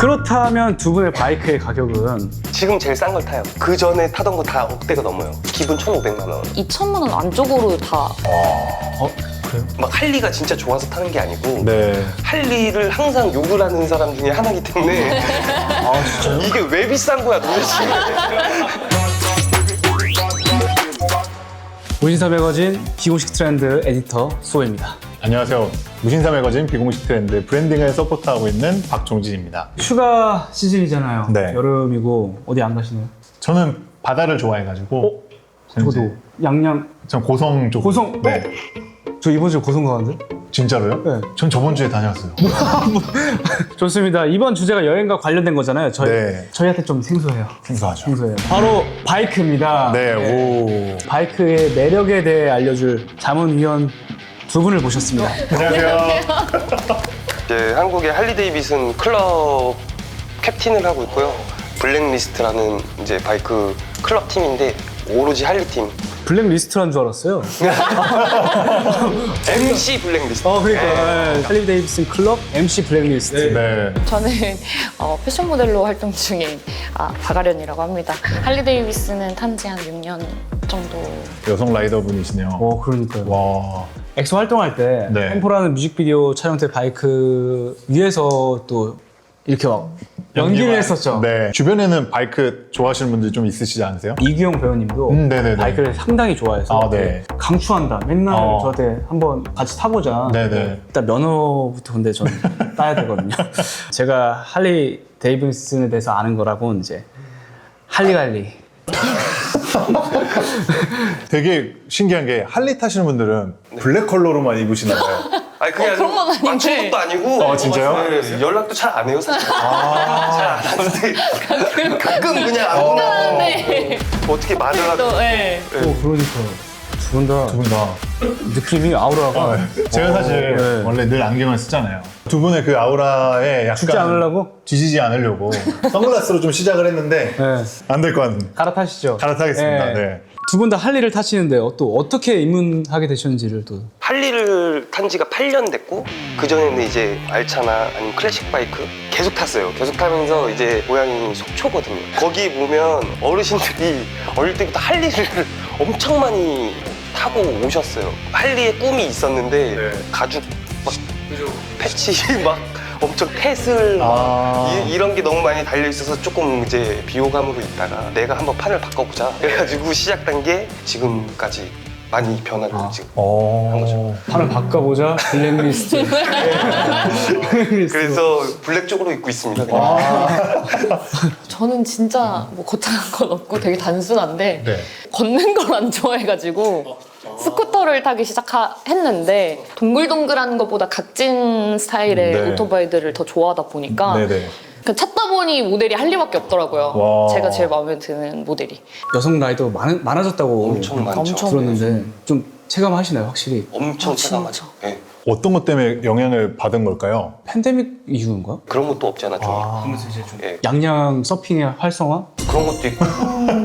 그렇다면 두 분의 바이크의 가격은 지금 제일 싼 걸 타요. 그 전에 타던 거 다 억대가 넘어요. 기본 1,500만 원. 2천만 원 안쪽으로 다 그래요? 막 할리가 진짜 좋아서 타는 게 아니고 네. 할리를 항상 욕을 하는 사람 중에 하나이기 때문에 아 진짜요? 이게 왜 비싼 거야 도대체. 무신사 매거진 비공식 트렌드 에디터 수호입니다. 안녕하세요. 무신사 매거진 비공식 트렌드 브랜딩을 서포트하고 있는 박종진입니다. 휴가 시즌이잖아요. 네. 여름이고 어디 안 가시나요? 저는 바다를 좋아해가지고 저도 양양 전 고성 쪽. 고성? 네. 저 이번 주에 고성 가는데? 진짜로요? 네. 전 저번 주에 다녀왔어요. 좋습니다. 이번 주제가 여행과 관련된 거잖아요. 네. 저희한테 좀 생소해요. 생소하죠. 생소해요. 바로 바이크입니다. 네. 오. 바이크의 매력에 대해 알려줄 자문위원 두 분을 모셨습니다. 안녕하세요. 이제 한국의 할리 데이비슨 클럽 캡틴을 하고 있고요. 블랙리스트라는 이제 바이크 클럽 팀인데 오로지 할리 팀. 블랙리스트란 줄 알았어요. MC 블랙리스트. 그러니까 네. 할리 데이비슨 클럽 MC 블랙리스트. 네. 저는 패션 모델로 활동 중인 박아련이라고 합니다. 할리 데이비스는 탄지 한 6년 정도. 여성 라이더분이시네요. 그러니까요. 와. 엑소 활동할 때 네. 템포라는 뮤직비디오 촬영 때 바이크 위에서 또 이렇게 막 연기를 했었죠. 네. 주변에는 바이크 좋아하시는 분들 좀 있으시지 않으세요? 이규영 배우님도 네네네. 바이크를 상당히 좋아해서 네. 강추한다. 맨날 저한테 한번 같이 타보자. 네네. 일단 면허부터 근데 전 따야 되거든요. 제가 할리 데이비슨에 대해서 아는 거라고는 이제 할리갈리. 되게 신기한 게 할리 타시는 분들은 블랙 컬러로만 입으시나 봐요. 아니 그게 그런 건 아닌데. 맞춘 것도 아니고. 진짜요? 네, 연락도 잘 안 해요 사실. 잘 안 하는데 가끔 그냥 아무나 네. 어떻게 말을 또, 하고. 네. 그러니까 두 분 다 두 분 다. 느낌이 아우라가 제가 사실 네. 원래 늘 안경을 쓰잖아요. 두 분의 그 아우라에 약간 죽지 않으려고? 뒤지지 않으려고 선글라스로 좀 시작을 했는데 네. 안 될 것 같은. 갈아타시죠. 갈아타겠습니다. 네. 네. 두 분 다 할리를 타시는데 또 어떻게 입문하게 되셨는지를 또 할리를 탄 지가 8년 됐고 그전에는 이제 알차나 아니면 클래식 바이크 계속 탔어요. 계속 타면서 이제 고향이 속초거든요. 거기 보면 어르신들이 어릴 때부터 할리를 엄청 많이 타고 오셨어요. 할리의 꿈이 있었는데 가죽 막 패치 막 엄청 펫을 이런 게 너무 많이 달려 있어서 조금 이제 비호감으로 있다가 내가 한번 판을 바꿔보자 그래가지고 시작된 게 지금까지 많이 변화를 지금 한 거죠. 판을 바꿔보자. 블랙리스트. 그래서 블랙 쪽으로 입고 있습니다. 그냥. 저는 진짜 뭐 거창한 건 없고 되게 단순한데 네. 걷는 걸 안 좋아해가지고 스쿠터를 타기 시작했는데 동글동글한 것보다 각진 스타일의 네. 오토바이들을 더 좋아하다 보니까 네네. 그냥 찾다 보니 모델이 할리밖에 없더라고요. 와. 제가 제일 마음에 드는 모델이. 여성 라이더 많아졌다고 엄청 많죠. 엄청. 들었는데 좀 체감하시나요, 확실히? 엄청 진짜. 체감하죠. 네. 어떤 것 때문에 영향을 받은 걸까요? 팬데믹 이후인가? 그런 것도 없잖아. 좀. 예. 양양 서핑의 활성화? 그런 것도 있고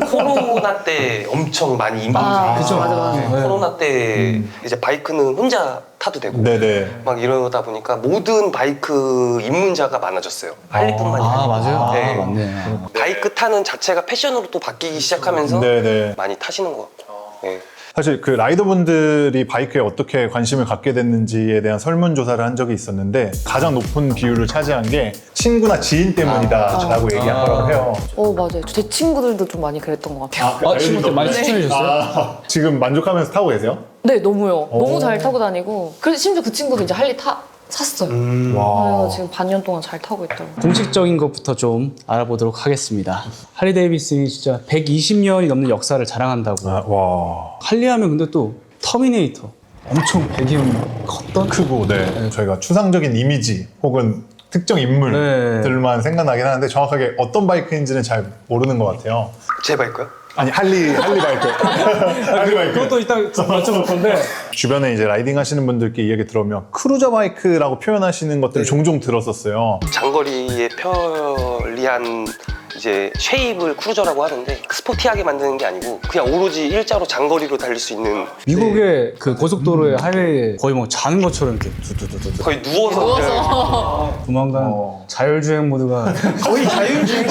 코로나 때 엄청 많이 인기. 그죠. 맞아. 네. 코로나 때 이제 바이크는 혼자 타도 되고 네네. 막 이러다 보니까 모든 바이크 입문자가 많아졌어요. 할리뿐만이 아니고. 맞아요. 네. 맞네. 바이크 타는 자체가 패션으로 또 바뀌기 시작하면서 네네. 많이 타시는 것 같고. 네. 사실 그 라이더분들이 바이크에 어떻게 관심을 갖게 됐는지에 대한 설문조사를 한 적이 있었는데 가장 높은 비율을 차지한 게 친구나 지인 때문이다라고 얘기하더라고 해요. 맞아요. 제 친구들도 좀 많이 그랬던 것 같아요. 친구한테 많이 추천해 주셨어요? 지금 만족하면서 타고 계세요? 네, 너무요. 너무 잘 타고 다니고. 그래서 심지어 그 친구도 이제 할리 샀어요. 그래서 지금 반년 동안 잘 타고 있더라고요. 공식적인 것부터 좀 알아보도록 하겠습니다. 할리 데이비슨이 진짜 120년이 넘는 역사를 자랑한다고. 와. 할리하면 근데 또 터미네이터. 엄청 배기음이 컸던? 크고, 네. 저희가 추상적인 이미지 혹은 특정 인물들만 생각나긴 하는데 정확하게 어떤 바이크인지는 잘 모르는 것 같아요. 제 바이크요? 아니, 할리 바이크. 할리 바이크. 그것도 이따 여쭤볼 건데. 주변에 이제 라이딩 하시는 분들께 이야기 들어오면 크루저 바이크라고 표현하시는 것들을 종종 들었었어요. 장거리에 편리한 이제 쉐이블 크루저라고 하는데 스포티하게 만드는 게 아니고 그냥 오로지 일자로 장거리로 달릴 수 있는 미국의 그 고속도로의 하이웨이에 거의 뭐 자는 것처럼 이렇게 두두두두 거의 누워서 조만간 자율주행 모드가 거의 자율주행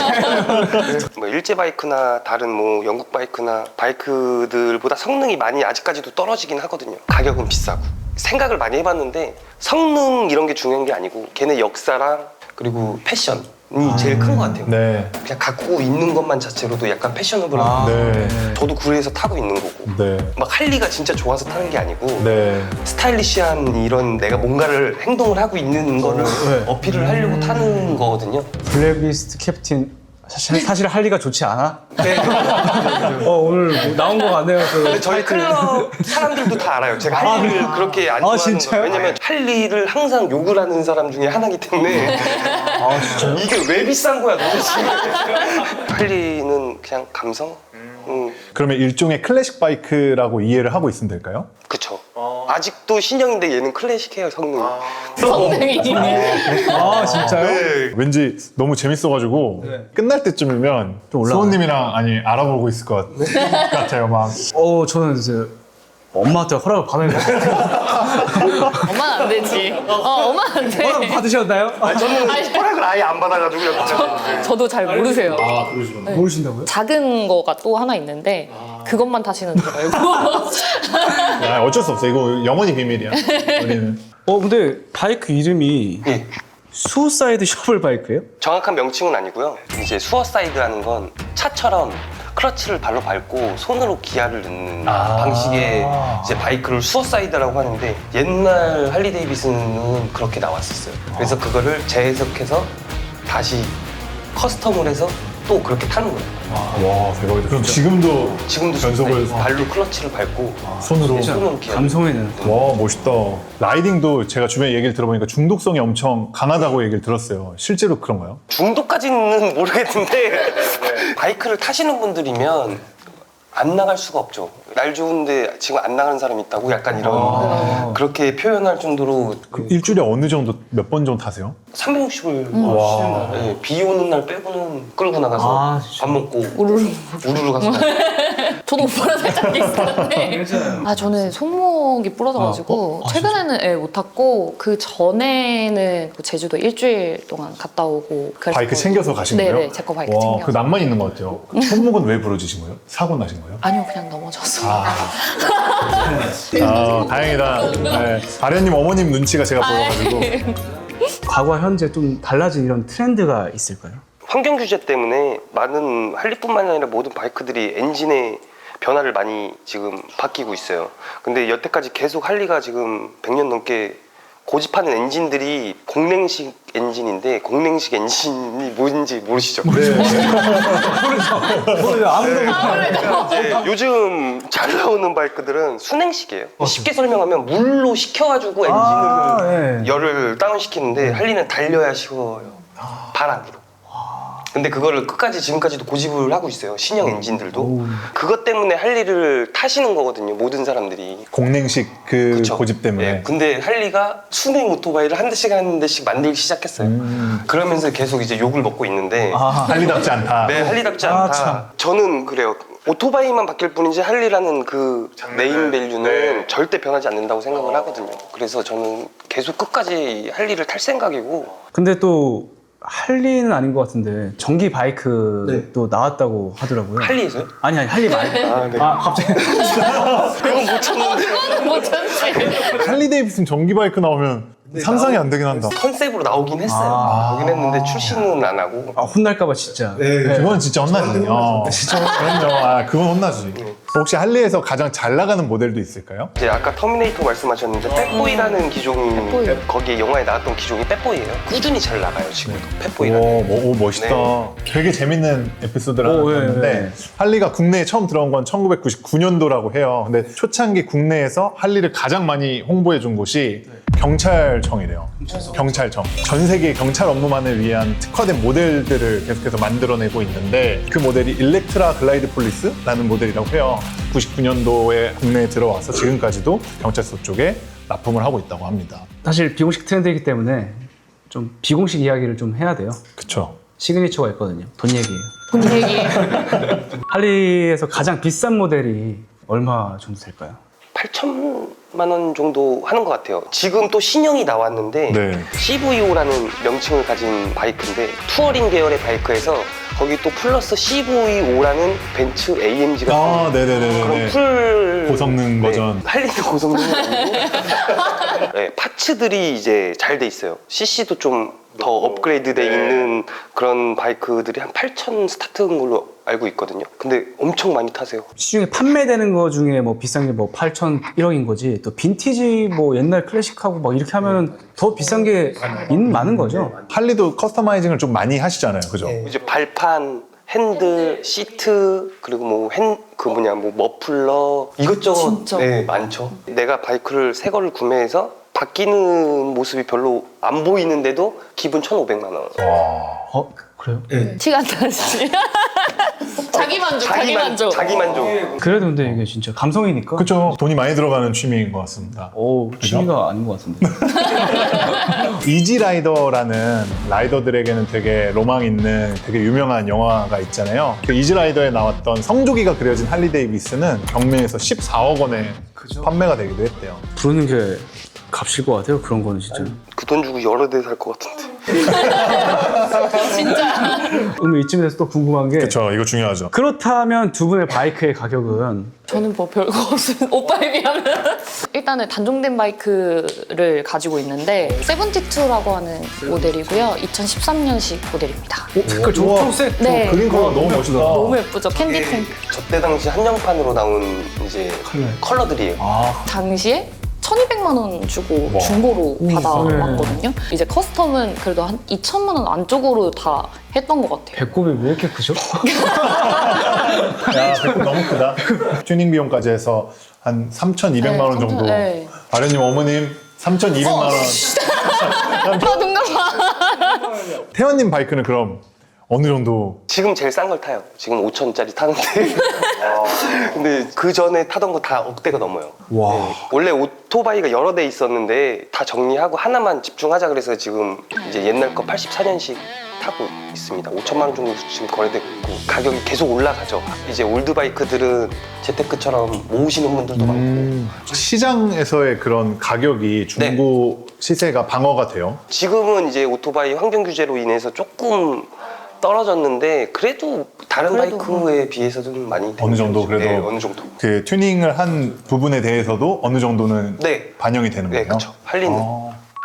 뭐 일제 바이크나 다른 뭐 영국 바이크나 바이크들보다 성능이 많이 아직까지도 떨어지긴 하거든요. 가격은 비싸고 생각을 많이 해봤는데 성능 이런 게 중요한 게 아니고 걔네 역사랑 그리고 패션이 제일 큰 것 같아요. 네. 그냥 갖고 있는 것만 자체로도 약간 패셔너블하고 네. 저도 그래서 타고 있는 거고 네. 막 할리가 진짜 좋아서 타는 게 아니고 네. 스타일리시한 이런 내가 뭔가를 행동을 하고 있는 거를 네. 어필을 하려고 타는 거거든요. 블랙리스트 캡틴 사실 할리가 좋지 않아? 네. 오늘 뭐 나온 거 같네요. 근데 저희 클럽 사람들도 다 알아요. 제가 할리를 그렇게 안 좋아하는 진짜요? 거. 왜냐면 할리를 항상 욕을 하는 사람 중에 하나이기 때문에 이게 왜 비싼 거야 도대체. 할리는 그냥 감성? 그러면 일종의 클래식 바이크라고 이해를 하고 있으면 될까요? 그쵸. 아직도 신형인데 얘는 클래식해요 성능이. 성능이. 진짜요? 왠지 너무 재밌어가지고 끝날 때쯤이면 수호님이랑 알아보고 있을 것 같아요. 막 저는 이제 엄마한테 허락을 받아야 엄마는 안 되지. 엄마는 안 돼. 허락 받으셨나요? 저는 허락을 아예 안 받아가지고 저도 잘 모르세요. 모르신다고요? 작은 거가 또 하나 있는데 그것만 타시는 줄 알고. 어쩔 수 없어. 이거 영원히 비밀이야. 우리는. 근데 바이크 이름이 예. 수사이드 셔플 바이크예요? 정확한 명칭은 아니고요. 이제 수어사이드 하는 건 차처럼 클러치를 발로 밟고 손으로 기아를 넣는 방식의 이제 바이크를 수어사이드라고 하는데 옛날 할리 데이비슨은 그렇게 나왔었어요. 그래서 그거를 재해석해서 다시 커스텀을 해서 또 그렇게 타는 거예요. 와 대박이다. 그럼 지금도 지금도 변속을 수어사이드, 발로 클러치를 밟고 손으로. 손으로 기아. 감성에는 와 멋있다. 라이딩도 제가 주변에 얘기를 들어보니까 중독성이 엄청 강하다고 얘기를 들었어요. 실제로 그런가요? 중독까지는 모르겠는데 바이크를 타시는 분들이면 안 나갈 수가 없죠. 날 좋은데 지금 안 나가는 사람이 있다고 약간 이런 그렇게 표현할 정도로 그럼 일주일에 어느 정도 몇 번 정도 타세요? 360을 와. 네, 비 오는 날 빼고는 끌고 나가서 진짜. 밥 먹고 우르르. 우르르 가서 저도 오빠랑 살짝 비슷한데. 저는 손목이 부러져가지고 최근에는 못 탔고 그 전에는 제주도 일주일 동안 갔다 오고. 바이크 챙겨서 가신 거예요? 네네, 제 거 바이크 와, 챙겨서. 그 낭만 있는 것 같아요. 손목은 왜 부러지신 거예요? 사고 나신 거예요? 아니요, 그냥 넘어져서. 다행이다. 네. 아련님 어머님 눈치가 제가 보여가지고. 과거와 현재 좀 달라진 이런 트렌드가 있을까요? 환경 규제 때문에 많은 할리뿐만 아니라 모든 바이크들이 엔진의 변화를 많이 지금 바뀌고 있어요. 근데 여태까지 계속 할리가 지금 100년 넘게 고집하는 엔진들이 공랭식 엔진인데 공랭식 엔진이 뭔지 모르시죠? 모르죠. 아무도 이제 요즘 잘 나오는 바이크들은 순행식이에요. 쉽게 설명하면 물로 식혀가지고 엔진을 열을 다운시키는데 할리는 달려야 식어요. 바람으로. 근데 그거를 끝까지 지금까지도 고집을 하고 있어요. 신형 엔진들도. 그것 때문에 할리를 타시는 거거든요. 모든 사람들이. 공랭식 그 그쵸? 고집 때문에. 예, 근데 할리가 순행 오토바이를 한 대씩 만들기 시작했어요. 그러면서 계속 이제 욕을 먹고 있는데 할리답지 않다. 네, 할리답지 않다. 참. 저는 그래요. 오토바이만 바뀔 뿐이지 할리라는 그 네임 밸류는 절대 변하지 않는다고 생각을 하거든요. 그래서 저는 계속 끝까지 할리를 탈 생각이고. 근데 또 할리는 아닌 것 같은데 전기 바이크도 나왔다고 하더라고요. 할리에서요? 아니 할리 말고. 네. 갑자기. 그건 못 참는데. 못 참지. 할리 데이비슨 전기 바이크 나오면 상상이 안 되긴 한다. 컨셉으로 나오긴 했어요. 나오긴 했는데 출시는 안 하고. 혼날까봐 진짜. 그건 진짜 혼나지. 진짜 그럼요. 그건 혼나지. 혹시 할리에서 가장 잘 나가는 모델도 있을까요? 이제 아까 터미네이터 말씀하셨는데 펫보이라는 기종이 펫보이. 거기에 영화에 나왔던 기종이 펫보이예요. 꾸준히 잘 나가요 지금도 오, 펫보이라는. 멋있다. 네. 되게 재밌는 에피소드를 하나 오, 예, 봤는데 예. 할리가 국내에 처음 들어온 건 1999년도라고 해요. 근데 초창기 국내에서 할리를 가장 많이 홍보해 준 곳이 경찰청이래요. 경찰청. 전 세계 경찰 업무만을 위한 특화된 모델들을 계속해서 만들어내고 있는데 그 모델이 일렉트라 글라이드 폴리스라는 모델이라고 해요. 99년도에 국내에 들어와서 지금까지도 경찰서 쪽에 납품을 하고 있다고 합니다. 사실 비공식 트렌드이기 때문에 좀 비공식 이야기를 좀 해야 돼요. 그쵸. 시그니처가 있거든요. 돈 얘기예요. 돈 얘기. 할리에서 가장 비싼 모델이 얼마 정도 될까요? 8천만 원 정도 하는 것 같아요. 지금 또 신형이 나왔는데 네. CVO라는 명칭을 가진 바이크인데 투어링 계열의 바이크에서 거기 또 플러스 CVO라는 벤츠 AMG가 아, 네네네네. 그런 풀 고성능 버전. 할리도 고성능이 아니고 네, 파츠들이 이제 잘 돼 있어요. CC도 좀 더 업그레이드 돼 있는 그런 바이크들이 한 8천 스타트인 걸로 알고 있거든요. 근데 엄청 많이 타세요. 시중에 판매되는 거 중에 뭐 비싼 게 뭐 8천 1억인 거지 또 빈티지 뭐 옛날 클래식하고 막 이렇게 하면 더 비싼 게 많은 거죠. 할리도 커스터마이징을 좀 많이 하시잖아요, 그죠? 이제 발판, 핸들, 시트, 그리고 뭐 뭐 머플러 이것저것 진짜. 네, 많죠. 내가 바이크를 새 거를 구매해서 바뀌는 모습이 별로 안 보이는데도 기본 1,500만 원. 어 그래요? 티가 안 나지. 자기 만족, 자기 만족. 자기 만족. 그래도 근데 이게 진짜 감성이니까. 그렇죠. 돈이 많이 들어가는 취미인 것 같습니다. 오 취미가 아닌 것 같은데. 이지라이더라는 라이더들에게는 되게 로망 있는 되게 유명한 영화가 있잖아요. 그 이지라이더에 나왔던 성조기가 그려진 할리 데이비스는 경매에서 14억 원에 판매가 되기도 했대요. 부르는 게 값일 것 같아요. 그런 거는 진짜. 그 돈 주고 여러 대 살 것 같은데. 진짜. 그럼 이쯤에서 또 궁금한 게 그렇죠. 이거 중요하죠. 그렇다면 두 분의 바이크의 가격은 저는 뭐 별거 없어요. 오빠에 비하면. 일단은 단종된 바이크를 가지고 있는데 세븐티투라고 하는 모델이고요. 2013년식 모델입니다. 색깔 초록색 네. 그린 컬러 너무 멋있다. 너무 예쁘죠? 캔디 핑크. 저때 당시 한정판으로 나온 이제 컬러들이에요. 아 당시에 1,200만 원 주고 와. 중고로 네. 받아왔거든요. 이제 커스텀은 그래도 한 2천만 원 안쪽으로 다 했던 것 같아요. 배꼽이 왜 이렇게 크죠? 야, 배꼽 너무 크다. 튜닝 비용까지 해서 한 3,200만 원 정도. 네. 아련님 어머님 3,200만 원. 아, 동감아. 태연님 바이크는 그럼 어느 정도? 지금 제일 싼 걸 타요. 지금 5천짜리 타는데. 근데 그 전에 타던 거 다 억대가 넘어요. 와. 네. 원래 오토바이가 여러 대 있었는데 다 정리하고 하나만 집중하자 그래서 지금 이제 옛날 거 84년식 타고 있습니다. 5천만 원 정도 지금 거래되고 있고 가격이 계속 올라가죠. 이제 올드 바이크들은 재테크처럼 모으시는 분들도 많고 시장에서의 그런 가격이 중고 시세가 방어가 돼요? 지금은 이제 오토바이 환경 규제로 인해서 조금 떨어졌는데 그래도 다른 바이크에 비해서는 많이 어느 정도 되죠. 그래도 네, 어느 정도. 그 튜닝을 한 부분에 대해서도 어느 정도는 네. 반영이 되는 네, 거예요? 그렇죠. 할리는.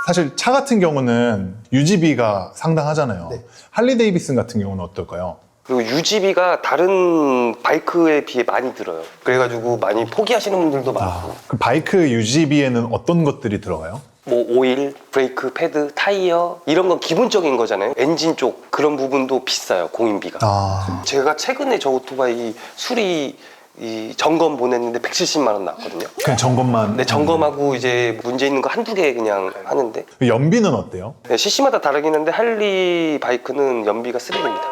사실 차 같은 경우는 유지비가 상당하잖아요. 네. 할리 데이비슨 같은 경우는 어떨까요? 그리고 유지비가 다른 바이크에 비해 많이 들어요. 그래가지고 많이 포기하시는 분들도 많고. 그 바이크 유지비에는 어떤 것들이 들어가요? 뭐 오일, 브레이크, 패드, 타이어 이런 건 기본적인 거잖아요. 엔진 쪽 그런 부분도 비싸요. 공인비가. 제가 최근에 저 오토바이 수리 이 점검 보냈는데 170만 원 나왔거든요. 그냥 점검만. 네, 점검하고 이제 문제 있는 거 한두 개 그냥 하는데 연비는 어때요? 네, CC마다 다르긴 한데 할리 바이크는 연비가 쓰레기입니다.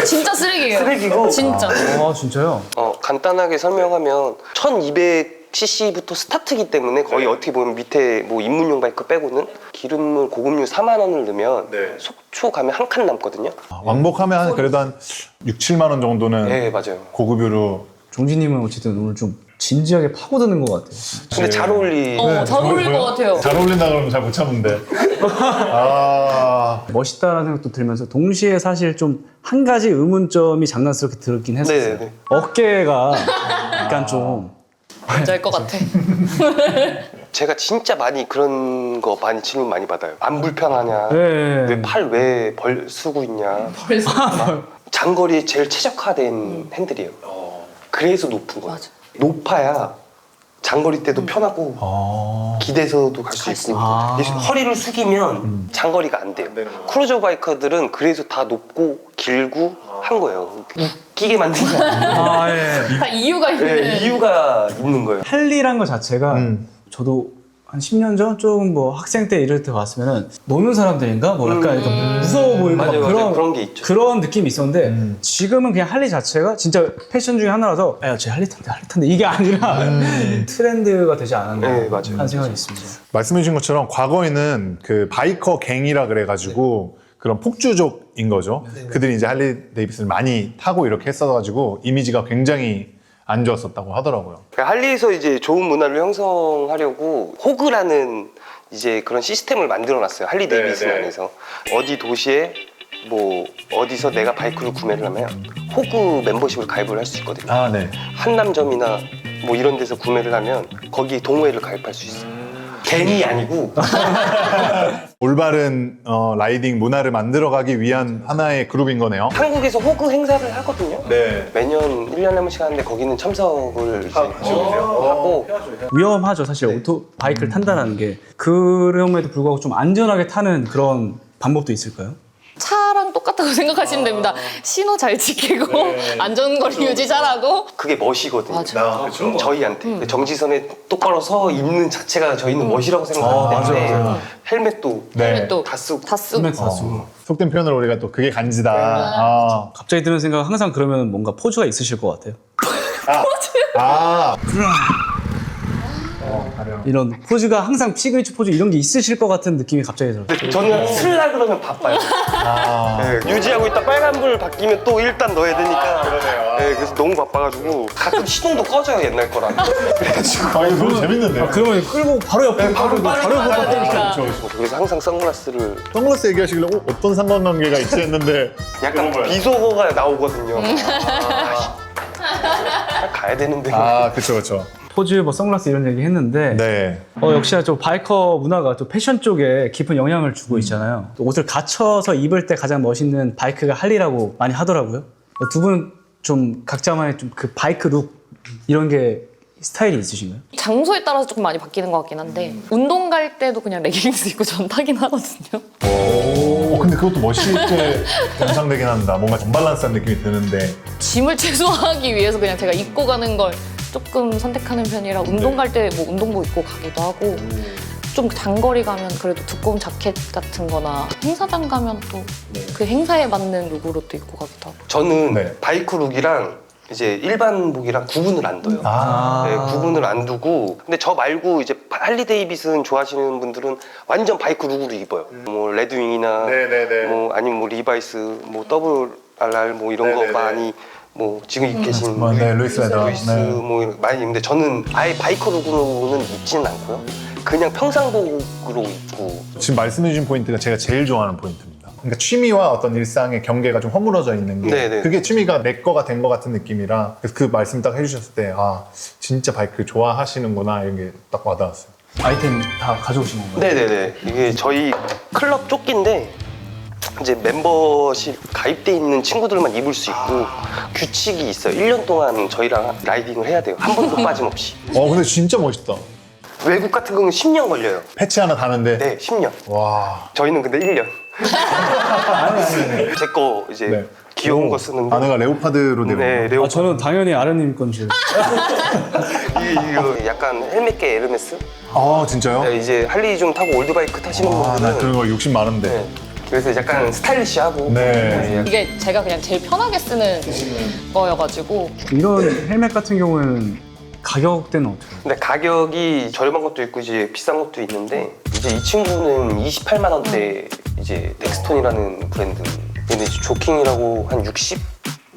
진짜 쓰레기예요. 쓰레기고 진짜. 아 진짜요? 간단하게 설명하면 1200cc부터 스타트기 때문에 거의 어떻게 보면 밑에 뭐 입문용 바이크 빼고는 기름을 고급류 4만 원을 넣으면 속초 가면 한 칸 남거든요. 왕복하면 그래도 한 6, 7만 원 정도는 네, 맞아요. 고급유로. 종진님은 어쨌든 오늘 좀 진지하게 파고드는 것 같아요. 근데 잘 어울리. 잘 어울릴 것 같아요. 잘 어울린다 그러면 잘 못 참는데. 멋있다라는 생각도 들면서 동시에 사실 좀 한 가지 의문점이 장난스럽게 들었긴 했었어요. 네네. 어깨가 약간 좀 뭔지 알 것 같아. 제가 진짜 많이 그런 거 많이 질문 많이 받아요. 안 불편하냐? 네. 왜 팔 왜 쓰고 있냐? 장거리에 제일 최적화된 핸들이에요. 그래서 높은 거예요. 맞아. 높아야 장거리 때도 편하고 기대서도 갈 수 있고 이 허리를 숙이면 장거리가 안 돼요. 크루저 바이커들은 그래서 다 높고 길고 한 거예요. 웃기게 만든 게 아니에요. 다 이유가 있는. 네, 이유가 있는 거예요. 할리란 거 자체가 저도 한 10년 전 조금 뭐 학생 때 이럴 때 봤으면은 노는 사람들인가 뭐 약간 이렇게 무서워 보이고 막 맞아요. 그런 게 있죠. 그런 느낌이 있었는데 지금은 그냥 할리 자체가 진짜 패션 중에 하나라서 쟤 할리 탄대 이게 아니라 트렌드가 되지 않았나 네, 맞아요. 하는 생각이 있습니다. 말씀해 주신 것처럼 과거에는 그 바이커 갱이라 그래가지고 그런 폭주족인 거죠. 그들이 이제 할리 데이비슨을 많이 타고 이렇게 했어가지고 이미지가 굉장히 안 좋았었다고 하더라고요. 그러니까 할리에서 이제 좋은 문화를 형성하려고 호그라는 이제 그런 시스템을 만들어놨어요. 할리 데이비슨 네. 안에서 어디 도시에 뭐 어디서 내가 바이크를 구매를 하면 호그 멤버십을 가입을 할 수 있거든요. 아, 네. 한남점이나 뭐 이런 데서 구매를 하면 거기 동호회를 가입할 수 있어요. 괜히 아니고 올바른 라이딩 문화를 만들어가기 위한 하나의 그룹인 거네요. 한국에서 호그 행사를 하거든요. 네. 매년 1년에 한 번씩 하는데 거기는 참석을 이제 하고 위험하죠 사실 오토바이크를 탄다는 게. 그럼에도 불구하고 좀 안전하게 타는 그런 방법도 있을까요? 차랑 똑같다고 생각하시면 됩니다. 신호 잘 지키고 안전거리 유지 잘하고. 그게 멋이거든요. 맞아. 저희한테 정지선에 똑바로 서 있는 자체가 저희는 멋이라고 생각하기 때문에 헬멧도 네. 또 다 쓰고 다 쓰고. 헬멧 다 쓰고. 속된 표현으로 우리가 또 그게 간지다. 아. 갑자기 드는 생각 항상 그러면 뭔가 포즈가 있으실 것 같아요. 아. 이런 포즈가 항상 시그니처 포즈 이런 게 있으실 것 같은 느낌이 갑자기 들어요. 저는 쓸라 그러면 바빠요. 네, 유지하고 있다 빨간불 바뀌면 또 일단 넣어야 되니까 네, 그래서 너무 바빠가지고 가끔 시동도 꺼져요 옛날 거랑. 아, 이거 너무 재밌는데요? 그러면 끌고 바로 옆에 바로 가야 되니까. 그래서 항상 선글라스를 선글라스 얘기하시길래 어떤 상관관계가 있지 했는데 약간 비속어가 나오거든요. 가야 되는데. 아, 그쵸, 그쵸. 포즈, 뭐 선글라스 이런 얘기 했는데 네. 역시나 좀 바이커 문화가 또 패션 쪽에 깊은 영향을 주고 있잖아요. 또 옷을 갖춰서 입을 때 가장 멋있는 바이크가 할리라고 많이 하더라고요. 두 분은 좀 각자만의 좀 그 바이크 룩 이런 게 스타일이 있으신가요? 장소에 따라서 조금 많이 바뀌는 것 같긴 한데 운동 갈 때도 그냥 레깅스 입고 전 타긴 하거든요. 근데 그것도 멋있게 연상되긴 한다. 뭔가 언밸런스한 느낌이 드는데. 짐을 최소화하기 위해서 그냥 제가 입고 가는 걸 조금 선택하는 편이라 운동 갈 때 뭐 운동복 입고 가기도 하고 좀 장거리 가면 그래도 두꺼운 자켓 같은 거나 행사장 가면 또 그 행사에 맞는 룩으로 또 입고 가기도 하고. 저는 네. 바이크 룩이랑 이제 일반복이랑 구분을 안 둬요. 네, 구분을 안 두고 근데 저 말고 이제 할리 데이비슨 좋아하시는 분들은 완전 바이크 룩으로 입어요. 뭐 레드윙이나 네네네. 뭐 아니면 뭐 리바이스 뭐 더블 RR 뭐 이런 거 네네네. 많이 뭐 지금 입고 계신 네, 루이스 레더. 루이스 네. 뭐 이런 거 많이 입는데 저는 아예 바이크 룩으로는 입지는 않고요. 그냥 평상복으로 입고 지금 말씀해주신 포인트가 제가 제일 좋아하는 포인트입니다. 그러니까 취미와 어떤 일상의 경계가 좀 허물어져 있는 게 네네. 그게 취미가 내 거가 된 것 같은 느낌이라 그래서 그 말씀 딱 해주셨을 때 아 진짜 바이크 좋아하시는구나 이런 게 딱 와닿았어요. 아이템 다 가져오신 건가요? 네네네 이게 저희 클럽 조끼인데 이제 멤버십 가입돼 있는 친구들만 입을 수 있고 규칙이 있어요. 1년 동안 저희랑 라이딩을 해야 돼요. 한 번도 빠짐없이. 근데 진짜 멋있다. 외국 같은 경우는 10년 걸려요. 패치 하나 다는데 네, 10년. 와. 저희는 근데 1년. 제 거 이제 네. 귀여운 거 쓰는데. 아내가 레오파드로 되고. 네, 레오. 저는 당연히 아르님 건지. 이거 약간 헬멧계 에르메스? 아 진짜요? 네, 이제 할리 좀 타고 올드바이크 타시는 나 분들은 그런 거 욕심 많은데. 네. 그래서 약간 스타일리시하고 네. 이게 제가 그냥 제일 편하게 쓰는 거여가지고 이런 헬멧 같은 경우에는 가격대는 어떻게 해요? 근데 가격이 저렴한 것도 있고 이제 비싼 것도 있는데 이제 이 친구는 28만 원대 이제 덱스톤이라는 브랜드 근데 이제 조킹이라고 한 60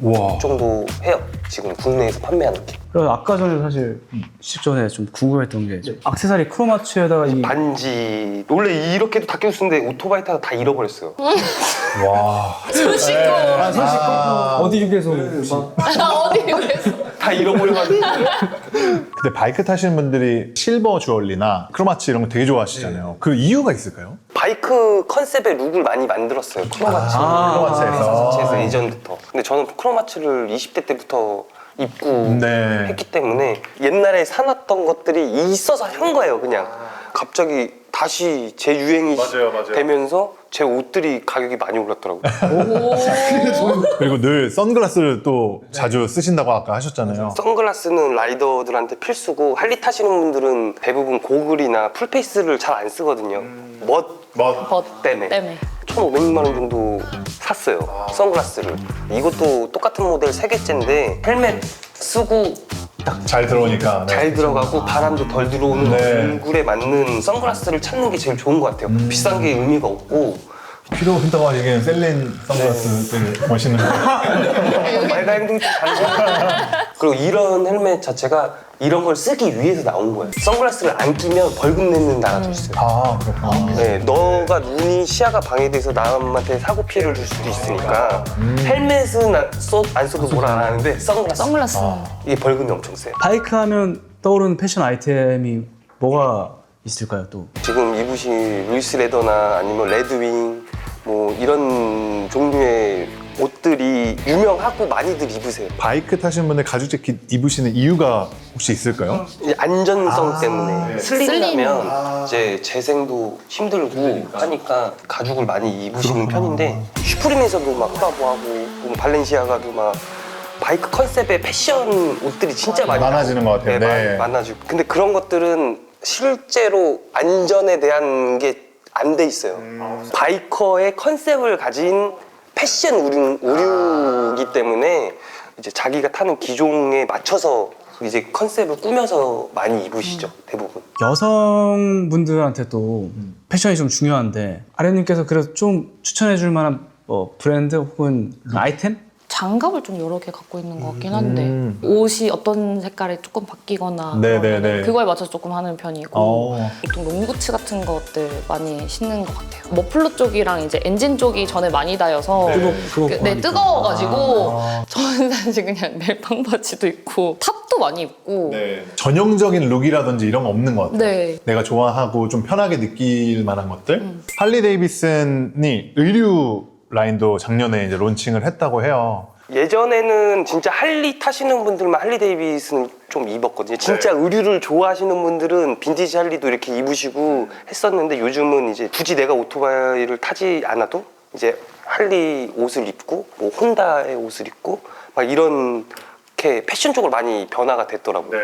와. 정도 해요 지금 국내에서 판매하는 게 그래서 아까 전에 사실 직전에 좀 궁금했던 게 액세서리 크로마츠에다가 이 반지 원래 이렇게도 다 껴서 쓰는데 오토바이 타다 다 잃어버렸어요 와. 손 씻고 어디 휴게소 어디 그래서 다 잃어버려가지고 근데 바이크 타시는 분들이 실버 주얼리나 크로마치 이런 거 되게 좋아하시잖아요. 그 이유가 있을까요? 바이크 컨셉의 룩을 많이 만들었어요 크로마츠 크로마츠에서. 자체에서 예전부터 근데 저는 크로마츠를 20대 때부터 입고 네. 했기 때문에 옛날에 사놨던 것들이 있어서 한 거예요 그냥 갑자기 다시 재유행이 맞아요. 되면서 제 옷들이 가격이 많이 올랐더라고요 그리고 늘 선글라스를 또 자주 쓰신다고 아까 하셨잖아요. 선글라스는 라이더들한테 필수고 할리 타시는 분들은 대부분 고글이나 풀페이스를 잘 안 쓰거든요 멋 때문에 1,500만 원 정도 샀어요 선글라스를 이것도 똑같은 모델 3개째인데 헬멧 쓰고 딱 잘 들어오니까. 네. 잘 들어가고 바람도 덜 들어오는 네. 얼굴에 맞는 선글라스를 찾는 게 제일 좋은 것 같아요 비싼 게 의미가 없고 피로 흔들어 얘기하는 셀린 선글라스들 멋있는 거. 말과 행동이 좀 다르잖아요. 그리고 이런 헬멧 자체가 이런 걸 쓰기 위해서 나온 거예요. 선글라스를 안 끼면 벌금 내는 나라도 있어요. 아, 그렇구나. 네, 너가 눈이 시야가 방해돼서 남한테 사고 피해를 줄 수도 있으니까 헬멧은 안 써도 뭘 안 하는데 선글라스 이게 벌금이 엄청 세요. 바이크 하면 떠오르는 패션 아이템이 뭐가 있을까요 또? 지금 입으신 루이스 레더나 아니면 레드윙 뭐 이런 종류의 옷들이 유명하고 많이들 입으세요. 바이크 타시는 분들 가죽 재킷 입으시는 이유가 혹시 있을까요? 이제 안전성 때문에 슬림 슬림. 나면 이제 재생도 힘들고 하니까 가죽을 많이 입으시는 편인데 슈프림에서도 막 콜라보하고 뭐 발렌시아가도 막 바이크 컨셉의 패션 옷들이 진짜 많이 많아지는 것 같아요. 네. 많아지고 근데 그런 것들은 실제로 안전에 대한 게 안 돼 있어요. 바이커의 컨셉을 가진 패션 의류이기 때문에 이제 자기가 타는 기종에 맞춰서 이제 컨셉을 꾸며서 많이 입으시죠, 대부분. 여성분들한테 또 패션이 좀 중요한데 아련님께서 그래서 좀 추천해줄 만한 브랜드 혹은 아이템? 장갑을 좀 여러 개 갖고 있는 것 같긴 한데 옷이 어떤 색깔에 조금 바뀌거나 네네네. 그러면은 그거에 맞춰서 조금 하는 편이고 어. 보통 롱부츠 같은 것들 많이 신는 것 같아요. 머플러 쪽이랑 이제 엔진 쪽이 전에 많이 닿여서 그거 네, 뜨거워가지고 저는 사실 그냥 멜빵 바지도 입고 탑도 많이 입고 네. 전형적인 룩이라든지 이런 거 없는 것 같아요. 네. 내가 좋아하고 좀 편하게 느낄 만한 것들. 할리 데이비슨이 의류 라인도 작년에 이제 론칭을 했다고 해요. 예전에는 진짜 할리 타시는 분들만 할리 데이비슨을 좀 입었거든요. 진짜 의류를 좋아하시는 분들은 빈티지 할리도 이렇게 입으시고 했었는데 요즘은 이제 굳이 내가 오토바이를 타지 않아도 이제 할리 옷을 입고 뭐 혼다의 옷을 입고 막 이런 패션 쪽으로 많이 변화가 됐더라고요.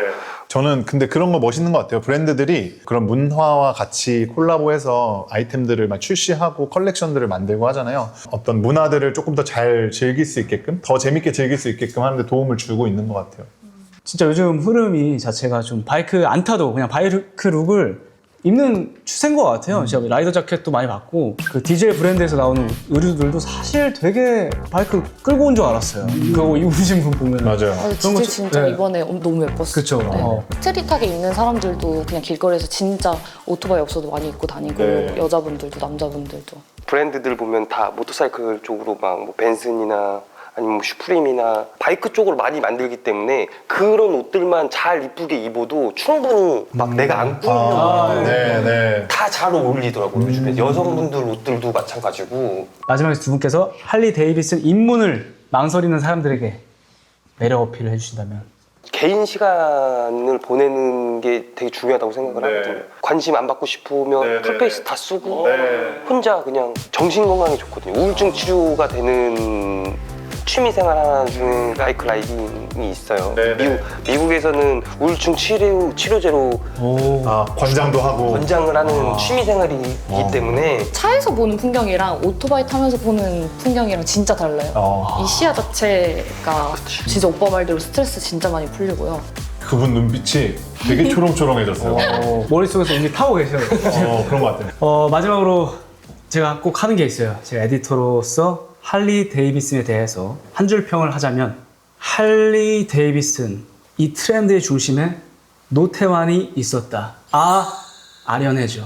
저는 근데 그런 거 멋있는 것 같아요. 브랜드들이 그런 문화와 같이 콜라보해서 아이템들을 막 출시하고 컬렉션들을 만들고 하잖아요. 어떤 문화들을 조금 더 잘 즐길 수 있게끔, 더 재밌게 즐길 수 있게끔 하는데 도움을 주고 있는 것 같아요. 진짜 요즘 흐름이 자체가 좀 바이크 안 타도 그냥 바이크 룩을 입는 추세인 것 같아요. 제가 라이더 자켓도 많이 봤고 그 디젤 브랜드에서 나오는 의류들도 사실 되게 바이크 끌고 온 줄 알았어요. 그거 입으신 분 보면 맞아요. 진짜 거 진짜 네. 이번에 너무 예뻤어요. 그쵸. 네. 스트릿하게 입는 사람들도 그냥 길거리에서 진짜 오토바이 없어도 많이 입고 다니고 네. 여자분들도 남자분들도 브랜드들 보면 다 모터사이클 쪽으로 막 뭐 벤슨이나 아니면 뭐 슈프림이나 바이크 쪽으로 많이 만들기 때문에 그런 옷들만 잘 이쁘게 입어도 충분히 막 내가 안 꾸미면 네. 다 잘 어울리더라고요. 요즘에 여성분들 옷들도 마찬가지고. 마지막에 두 분께서 할리 데이비슨 입문을 망설이는 사람들에게 매력 어필을 해주신다면 개인 시간을 보내는 게 되게 중요하다고 생각을 하거든요. 관심 안 받고 싶으면 풀페이스 다 쓰고 혼자 그냥 정신 건강에 좋거든요. 우울증 치료가 되는 취미생활 하나 중에 바이크 라이딩이 있어요. 미국에서는 우울증 치료제로 권장도 하고. 권장을 하는 취미생활이기 때문에 차에서 보는 풍경이랑 오토바이 타면서 보는 풍경이랑 진짜 달라요. 이 시야 자체가 진짜 오빠 말대로 스트레스 진짜 많이 풀리고요. 그분 눈빛이 되게 초롱초롱해졌어요. 머릿속에서 이미 타고 계셔요. 그런 것 같아요. 마지막으로 제가 꼭 하는 게 있어요. 제가 에디터로서 할리 데이비슨에 대해서 한 줄 평을 하자면 할리 데이비슨 이 트렌드의 중심에 노태환이 있었다. 아련해져.